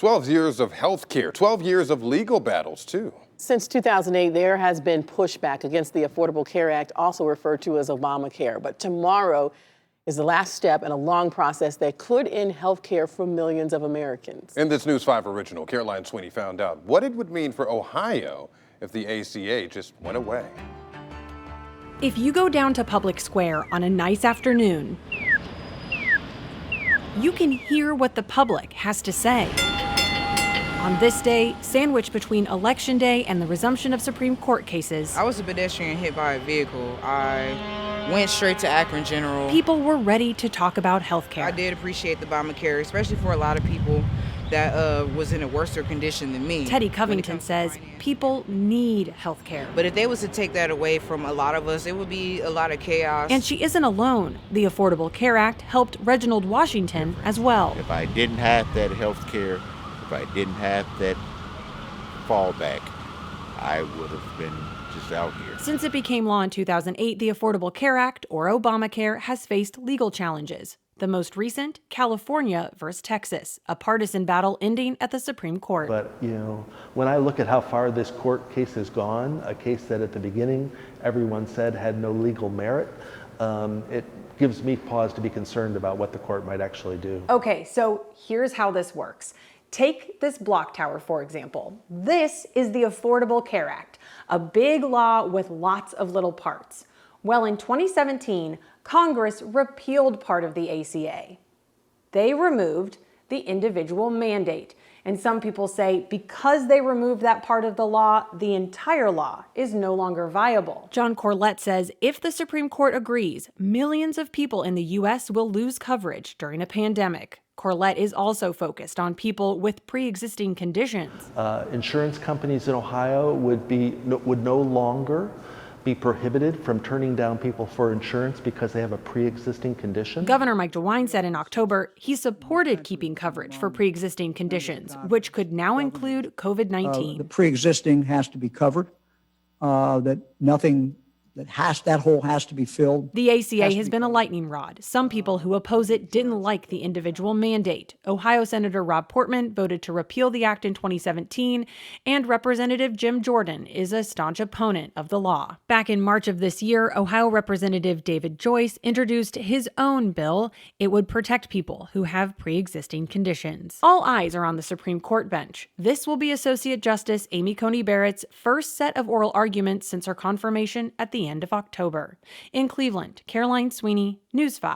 12 years of health care, 12 years of legal battles, too. Since 2008, there has been pushback against the Affordable Care Act, also referred to as Obamacare. But tomorrow is the last step in a long process that could end health care for millions of Americans. In this News 5 original, Caroline Sweeney found out what it would mean for Ohio if the ACA just went away. If you go down to Public Square on a nice afternoon, you can hear what the public has to say. On this day, sandwiched between Election Day and the resumption of Supreme Court cases, I was a pedestrian hit by a vehicle. I went straight to Akron General. people were ready to talk about health care. I did appreciate the Obamacare, especially for a lot of people that was in a worse condition than me. Teddy Covington says people need health care. But if they was to take that away from a lot of us, it would be a lot of chaos. And she isn't alone. The Affordable Care Act helped Reginald Washington as well. If I didn't have that health care, if I didn't have that fallback, I would have been just out here. Since it became law in 2008, the Affordable Care Act, or Obamacare, has faced legal challenges. The most recent, California versus Texas, a partisan battle ending at the Supreme Court. But, when I look at how far this court case has gone, a case that at the beginning everyone said had no legal merit, it gives me pause to be concerned about what the court might actually do. Okay, so here's how this works. Take this block tower, for example. This is the Affordable Care Act, a big law with lots of little parts. Well, in 2017, Congress repealed part of the ACA. They removed the individual mandate. And some people say because they removed that part of the law, the entire law is no longer viable. John Corlett says if the Supreme Court agrees, millions of people in the U.S. will lose coverage during a pandemic. Corlett is also focused on people with pre-existing conditions. Insurance companies in Ohio would no longer be prohibited from turning down people for insurance because they have a pre-existing condition. Governor Mike DeWine said in October he supported keeping coverage for pre-existing conditions, which could now include COVID-19. The pre-existing has to be covered, that hole has to be filled. The ACA has been a lightning rod. Some people who oppose it didn't like the individual mandate. Ohio Senator Rob Portman voted to repeal the act in 2017, and Representative Jim Jordan is a staunch opponent of the law. Back in March of this year, Ohio Representative David Joyce introduced his own bill. It would protect people who have pre-existing conditions. All eyes are on the Supreme Court bench. This will be Associate Justice Amy Coney Barrett's first set of oral arguments since her confirmation at the end of October. In Cleveland, Caroline Sweeney, News 5.